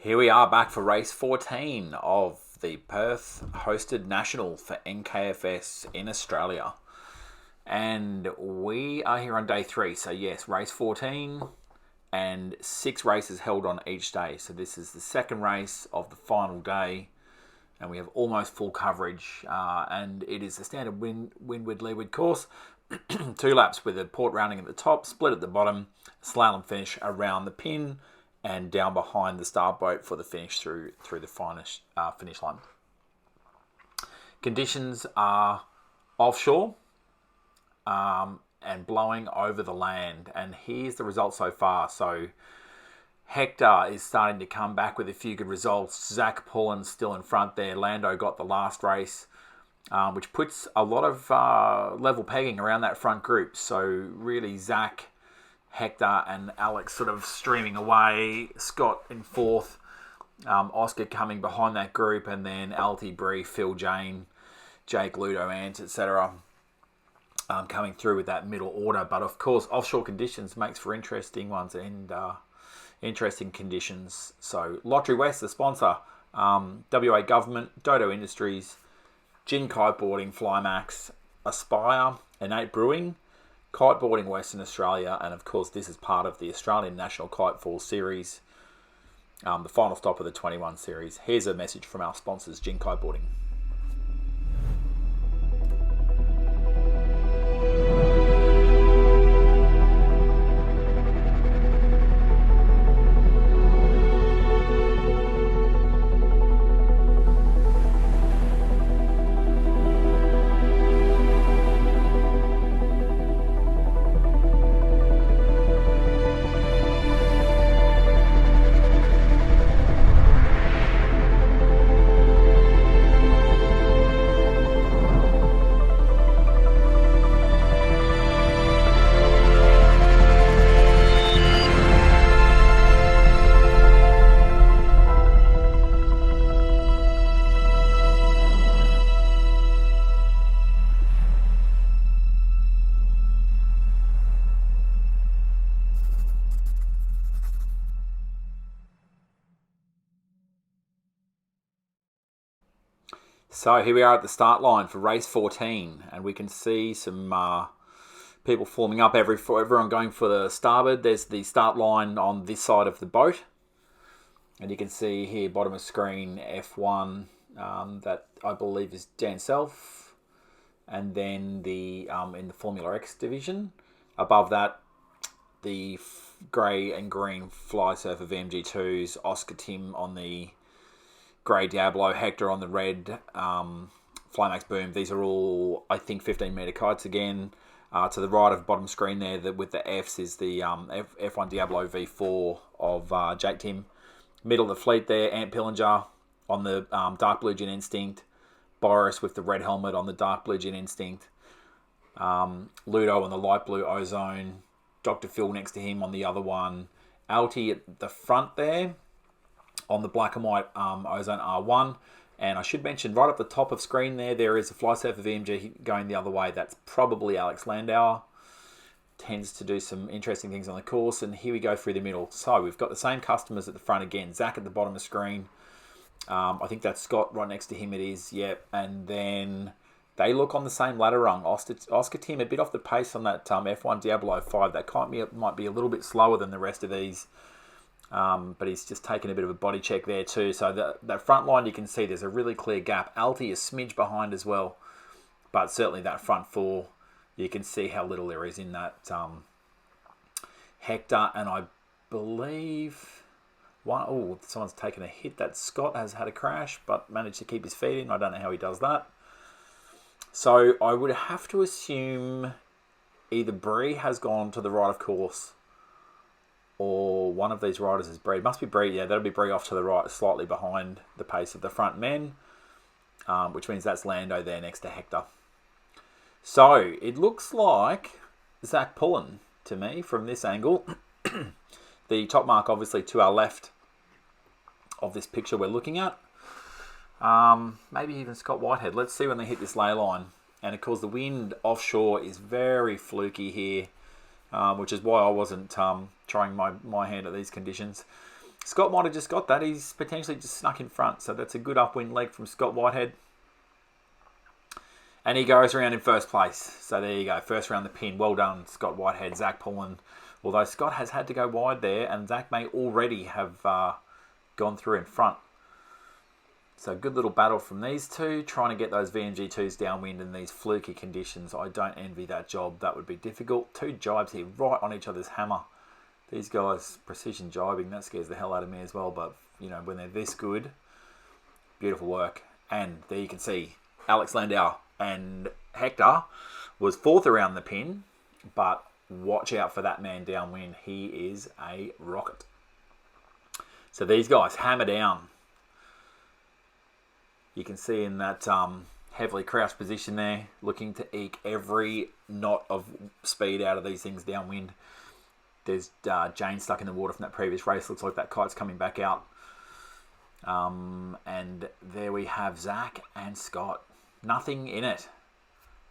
Here we are back for race 14 of the Perth hosted national for NKFS in Australia. And we are here on day 3. So yes, race 14 and 6 races held on each day. So this is the second race of the final day. And we have almost full coverage. And it is the standard windward-leeward course. 2 laps with a port rounding at the top, split at the bottom, slalom finish around the pin, and down behind the start boat for the finish through the finish line. Conditions are offshore and blowing over the land. And here's the result so far. So Hector is starting to come back with a few good results. Zach Pullen's still in front there. Lando got the last race, which puts a lot of level pegging around that front group. So really Zach, Hector and Alex sort of streaming away. Scott in 4th. Oscar coming behind that group. And then Alty, Bree, Phil, Jane, Jake, Ludo, Ant, etc. Coming through with that middle order. But of course, offshore conditions makes for interesting ones and interesting conditions. So Lottery West, the sponsor. WA Government, Dodo Industries, Gin Kiteboarding, Flymax, Aspire, Innate Brewing, Kiteboarding Western Australia, and of course this is part of the Australian National Kitefoil Series, the final stop of the 21 series. Here's a message from our sponsors, Gin Kiteboarding. So here we are at the start line for race 14, and we can see some people forming up. Everyone going for the starboard. There's the start line on this side of the boat, and you can see here bottom of screen F1 that I believe is Dan Self, and then the in the Formula X division above that the grey and green Fly Surfer VMG2s, Oscar Tim on the grey Diablo, Hector on the red Flymax Boom. These are all, I think, 15-metre kites again. To the right of bottom screen there, with the Fs, is the F1 Diablo V4 of Jake Tim. Middle of the fleet there, Ant Pillinger on the dark blue Gin Instinct. Boris with the red helmet on the dark blue Gin Instinct. Ludo on the light blue Ozone. Dr. Phil next to him on the other one. Alty at the front there on the black and white Ozone R1. And I should mention, right up the top of screen there is a Fly Surfer VMG going the other way. That's probably Alex Landauer. Tends to do some interesting things on the course. And here we go through the middle. So we've got the same customers at the front again. Zach at the bottom of the screen. I think that's Scott right next to him. It is, yep. And then they look on the same ladder rung. Oscar Tim a bit off the pace on that F1 Diablo 5. That might be a little bit slower than the rest of these. But he's just taken a bit of a body check there too. So that front line, you can see there's a really clear gap. Alty is smidge behind as well. But certainly that front 4, you can see how little there is in that Hector. And I believe someone's taken a hit. That Scott has had a crash but managed to keep his feet in. I don't know how he does that. So I would have to assume either Bree has gone to the right of course, or one of these riders is Bree. It must be Bree. Yeah, that'll be Bree off to the right, slightly behind the pace of the front men, which means that's Lando there next to Hector. So it looks like Zach Pullen to me from this angle. The top mark obviously to our left of this picture we're looking at. Maybe even Scott Whitehead. Let's see when they hit this ley line. And of course the wind offshore is very fluky here, which is why I wasn't trying my hand at these conditions. Scott might have just got that. He's potentially just snuck in front. So that's a good upwind leg from Scott Whitehead. And he goes around in first place. So there you go. First round the pin. Well done, Scott Whitehead. Zach Pullen. Although Scott has had to go wide there. And Zach may already have gone through in front. So good little battle from these two. Trying to get those VMG2s downwind in these fluky conditions. I don't envy that job. That would be difficult. Two jibes here right on each other's hammer. These guys, precision jibing, that scares the hell out of me as well. But, you know, when they're this good, beautiful work. And there you can see Alex Landau and Hector was fourth around the pin. But watch out for that man downwind. He is a rocket. So these guys hammer down. You can see in that heavily crouched position there, looking to eke every knot of speed out of these things downwind. There's Jane stuck in the water from that previous race. Looks like that kite's coming back out. And there we have Zach and Scott. Nothing in it.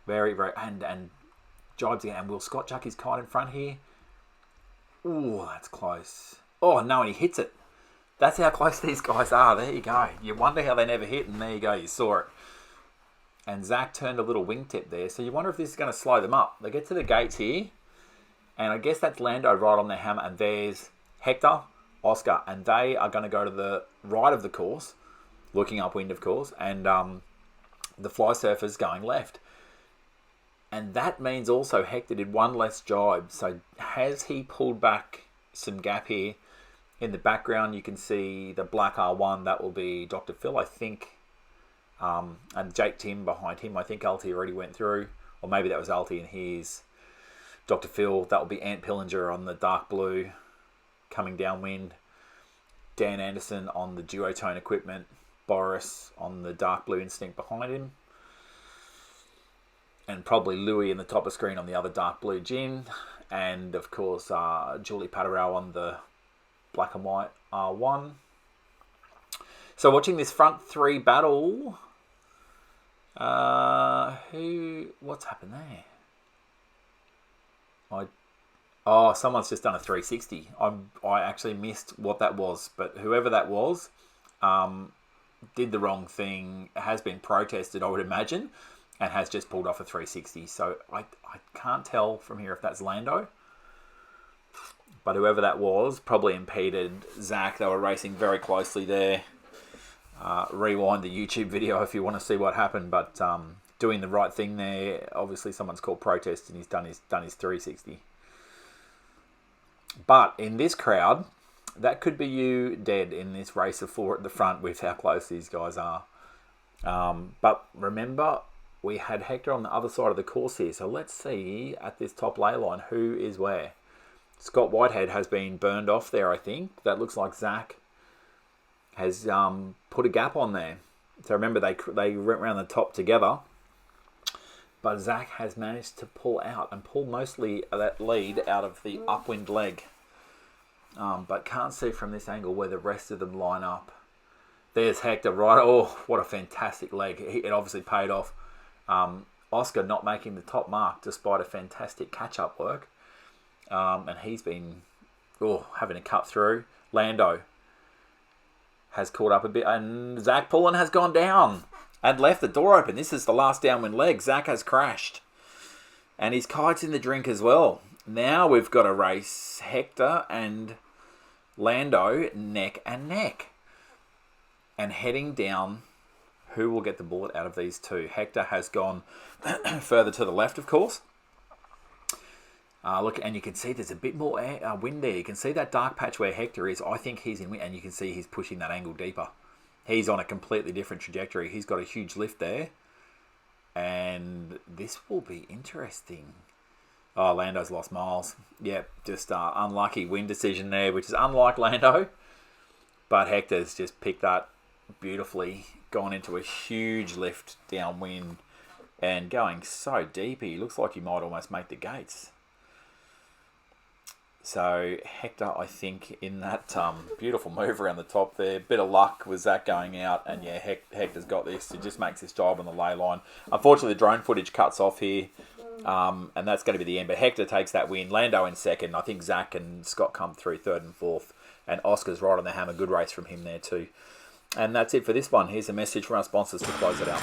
Very, very... And jibes again. And will Scott chuck his kite in front here? Ooh, that's close. Oh, no, and he hits it. That's how close these guys are. There you go. You wonder how they never hit, and there you go. You saw it. And Zach turned a little wingtip there. So you wonder if this is going to slow them up. They get to the gates here. And I guess that's Lando right on their hammer. And there's Hector, Oscar. And they are going to go to the right of the course. Looking upwind, of course. And the fly surfer's going left. And that means also Hector did one less jibe. So has he pulled back some gap here? In the background, you can see the black R1. That will be Dr. Phil, I think. And Jake Tim behind him. I think Alti already went through. Or maybe that was Alti and here's Dr. Phil. That will be Ant Pillinger on the dark blue coming downwind. Dan Anderson on the duotone equipment. Boris on the dark blue instinct behind him. And probably Louis in the top of screen on the other dark blue gin. And, of course, Julie Patarau on the black and white R1. So watching this front three battle, what's happened there? Someone's just done a 360. I actually missed what that was, but whoever that was, did the wrong thing, has been protested, I would imagine, and has just pulled off a 360. So I can't tell from here if that's Lando. But whoever that was probably impeded Zach. They were racing very closely there. Rewind the YouTube video if you want to see what happened. But doing the right thing there. Obviously, someone's called protest and he's done his 360. But in this crowd, that could be you dead in this race of four at the front with how close these guys are. But remember, we had Hector on the other side of the course here. So let's see at this top lay line who is where. Scott Whitehead has been burned off there, I think. That looks like Zach has put a gap on there. So remember, they went around the top together. But Zach has managed to pull out and pull mostly that lead out of the upwind leg. But can't see from this angle where the rest of them line up. There's Hector, right? Oh, what a fantastic leg. It obviously paid off. Oscar not making the top mark despite a fantastic catch-up work. And he's been having a cut through. Lando has caught up a bit. And Zach Pullen has gone down and left the door open. This is the last downwind leg. Zach has crashed. And his kite's in the drink as well. Now we've got a race. Hector and Lando neck and neck. And heading down, who will get the bullet out of these two? Hector has gone further to the left, of course. Look, and you can see there's a bit more wind there. You can see that dark patch where Hector is. I think he's in wind, and you can see he's pushing that angle deeper. He's on a completely different trajectory. He's got a huge lift there. And this will be interesting. Oh, Lando's lost miles. Yep, just unlucky wind decision there, which is unlike Lando. But Hector's just picked that beautifully, gone into a huge lift downwind and going so deep. He looks like he might almost make the gates. So Hector, I think, in that beautiful move around the top there, bit of luck was that going out, and yeah, Hector's got this. He just makes his job on the lay line. Unfortunately, the drone footage cuts off here, and that's going to be the end. But Hector takes that win. Lando in second. I think Zach and Scott come through third and fourth. And Oscar's right on the hammer. Good race from him there too. And that's it for this one. Here's a message from our sponsors to close it out.